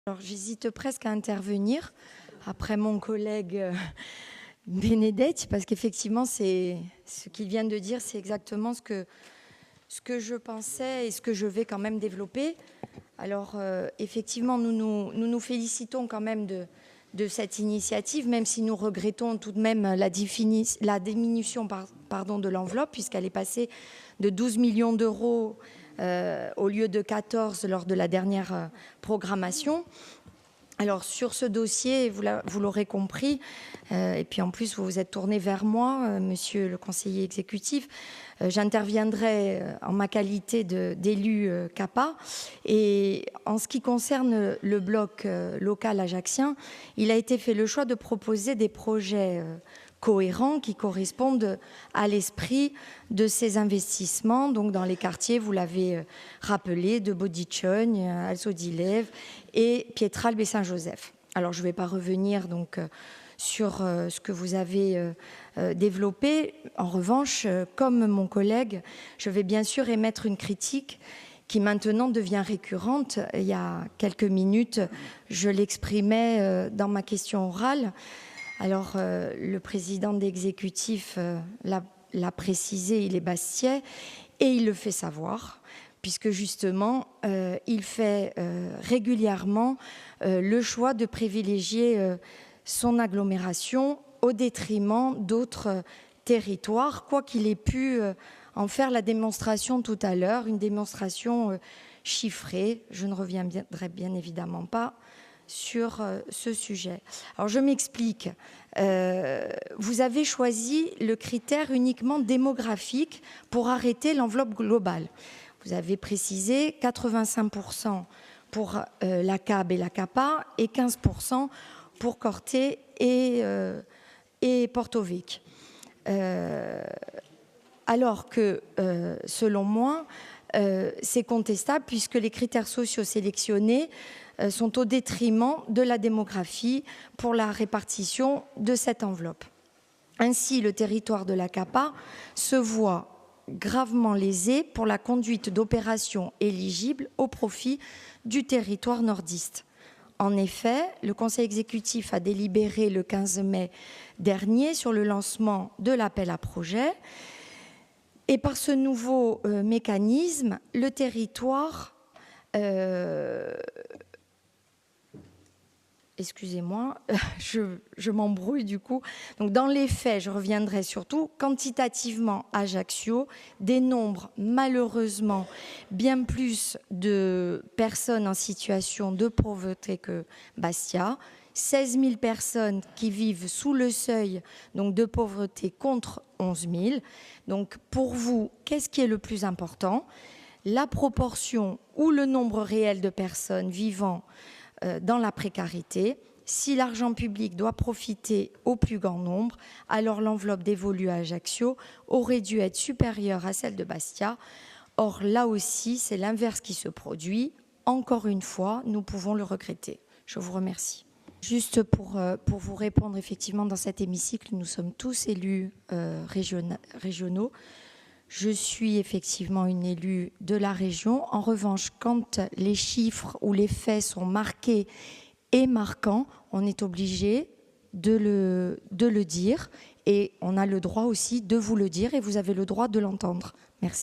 Alors, j'hésite presque à intervenir après mon collègue Benedetti, parce qu'effectivement, c'est ce qu'il vient de dire, c'est exactement ce que je pensais et ce que je vais quand même développer. Alors, effectivement, nous nous félicitons quand même de cette initiative, même si nous regrettons tout de même la diminution de l'enveloppe, puisqu'elle est passée de 12 millions d'euros au lieu de 14 lors de la dernière programmation. Alors sur ce dossier, vous l'aurez compris, et puis en plus vous vous êtes tourné vers moi, monsieur le conseiller exécutif, j'interviendrai en ma qualité d'élu CAPA. Et en ce qui concerne le bloc local ajaccien, il a été fait le choix de proposer des projets cohérents qui correspondent à l'esprit de ces investissements, donc dans les quartiers, vous l'avez rappelé, de Bodichogne, Alsodilev et Piétralbe et Saint-Joseph. Alors je ne vais pas revenir donc sur ce que vous avez développé. En revanche, comme mon collègue, je vais bien sûr émettre une critique qui maintenant devient récurrente. Il y a quelques minutes, je l'exprimais dans ma question orale. Alors, le président d'exécutif l'a précisé, il est bastiais, et il le fait savoir, puisque justement, il fait régulièrement le choix de privilégier son agglomération au détriment d'autres territoires, quoi qu'il ait pu en faire la démonstration tout à l'heure, une démonstration chiffrée. Je ne reviendrai bien évidemment pas sur ce sujet. Alors je m'explique. Vous avez choisi le critère uniquement démographique pour arrêter l'enveloppe globale. Vous avez précisé 85% pour la CAB et la CAPA et 15% pour Corté et Porto-Vecchio. Alors que, selon moi, c'est contestable puisque les critères sociaux sélectionnés sont au détriment de la démographie pour la répartition de cette enveloppe. Ainsi, le territoire de la CAPA se voit gravement lésé pour la conduite d'opérations éligibles au profit du territoire nordiste. En effet, le Conseil exécutif a délibéré le 15 mai dernier sur le lancement de l'appel à projets. Et par ce nouveau mécanisme, le territoire, excusez-moi, je m'embrouille du coup. Donc dans les faits, je reviendrai surtout quantitativement Ajaccio dénombre malheureusement bien plus de personnes en situation de pauvreté que Bastia. 16 000 personnes qui vivent sous le seuil donc de pauvreté contre 11 000. Donc pour vous, qu'est-ce qui est le plus important? La proportion ou le nombre réel de personnes vivant dans la précarité. Si l'argent public doit profiter au plus grand nombre, alors l'enveloppe dévolue à Ajaccio aurait dû être supérieure à celle de Bastia. Or, là aussi, c'est l'inverse qui se produit. Encore une fois, nous pouvons le regretter. Je vous remercie. Juste pour vous répondre, effectivement, dans cet hémicycle, nous sommes tous élus régionaux. Je suis effectivement une élue de la région. En revanche, quand les chiffres ou les faits sont marqués et marquants, on est obligé de le dire. Et on a le droit aussi de vous le dire et vous avez le droit de l'entendre. Merci.